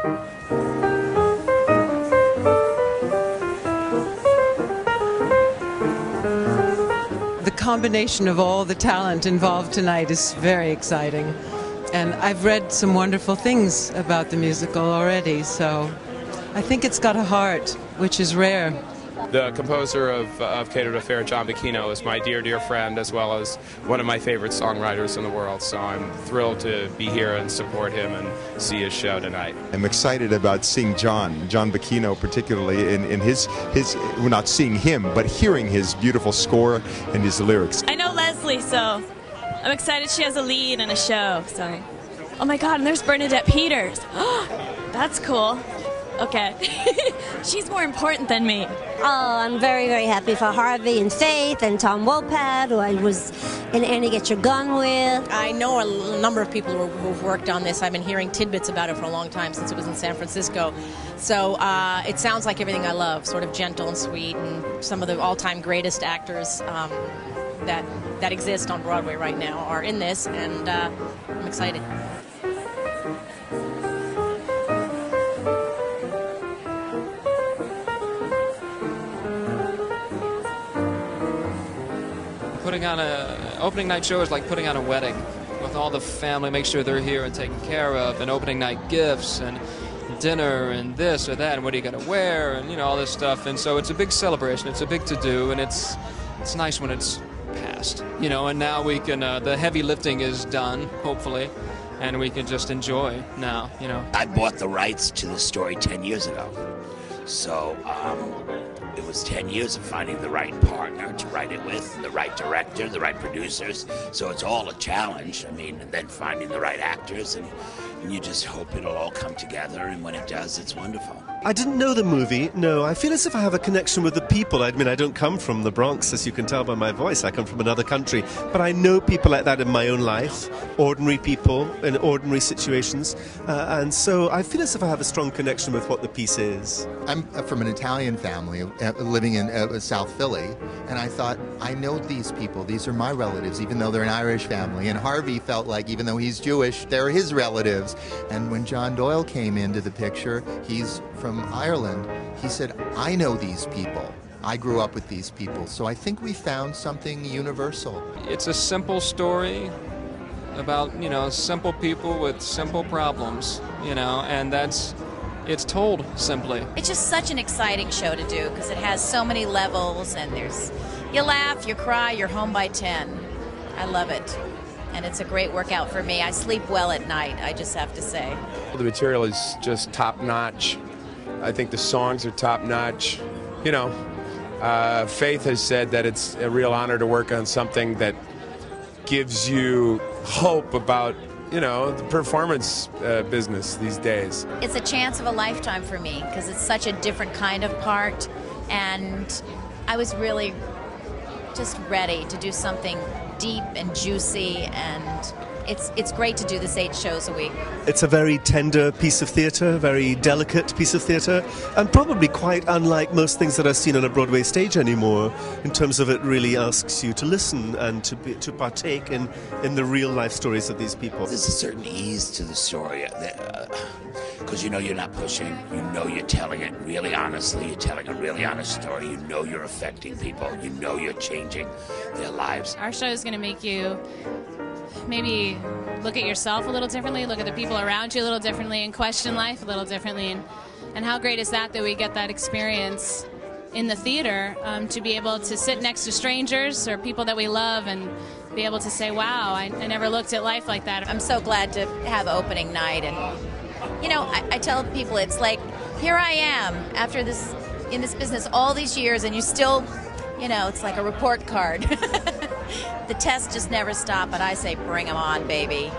The combination of all the talent involved tonight is very exciting. And I've read some wonderful things about the musical already, so I think it's got a heart, which is rare. The composer of Catered Affair, John Bucchino, is my dear, dear friend, as well as one of my favorite songwriters in the world. So I'm thrilled to be here and support him and see his show tonight. I'm excited about seeing John Bucchino, particularly in his we're not seeing him, but hearing his beautiful score and his lyrics. I know Leslie, so I'm excited she has a lead in a show. So, oh my God, and there's Bernadette Peters. That's cool. Okay. She's more important than me. Oh, I'm very, very happy for Harvey and Faith and Tom Wopat, who I was in Annie Get Your Gun with. I know a number of people who've worked on this. I've been hearing tidbits about it for a long time, since it was in San Francisco. So it sounds like everything I love, sort of gentle and sweet, and some of the all-time greatest actors that exist on Broadway right now are in this, and I'm excited. Putting on an opening night show is like putting on a wedding with all the family, make sure they're here and taken care of, and opening night gifts and dinner and this or that and what are you going to wear and all this stuff. And so it's a big celebration, it's a big to-do, and it's nice when it's past, and now we can, the heavy lifting is done, hopefully, and we can just enjoy now, I bought the rights to the story 10 years ago. So it was 10 years of finding the right partner to write it with, the right director, the right producers. So it's all a challenge. And then finding the right actors, and you just hope it'll all come together. And when it does, it's wonderful. I didn't know the movie, no. I feel as if I have a connection with the people. I don't come from the Bronx, as you can tell by my voice. I come from another country. But I know people like that in my own life, ordinary people in ordinary situations. And so I feel as if I have a strong connection with what the piece is. I'm from an Italian family living in South Philly, and I thought, I know these people. These are my relatives, even though they're an Irish family. And Harvey felt like, even though he's Jewish, they're his relatives. And when John Doyle came into the picture, he's from Ireland, he said, I know these people. I grew up with these people. So I think we found something universal. It's a simple story about, simple people with simple problems, and it's told simply. It's just such an exciting show to do because it has so many levels, and you laugh, you cry, you're home by 10. I love it. And it's a great workout for me. I sleep well at night, I just have to say. The material is just top-notch. I think the songs are top-notch. Faith has said that it's a real honor to work on something that gives you hope about, the performance business these days. It's a chance of a lifetime for me because it's such a different kind of part, and I was really just ready to do something deep and juicy, and it's great to do this 8 shows a week. It's a very tender piece of theatre, very delicate piece of theatre, and probably quite unlike most things that are seen on a Broadway stage anymore, in terms of it really asks you to listen and to partake in the real life stories of these people. There's a certain ease to the story, because you're not pushing, you're telling it really honestly, you're telling a really honest story, you're affecting people, you're changing their lives. Our show is going to make you maybe look at yourself a little differently, look at the people around you a little differently, and question life a little differently. And how great is that we get that experience in the theater, to be able to sit next to strangers or people that we love and be able to say, wow, I never looked at life like that. I'm so glad to have opening night, and I tell people it's like, here I am after this, in this business all these years, and you still, it's like a report card. The tests just never stop, but I say bring them on, baby.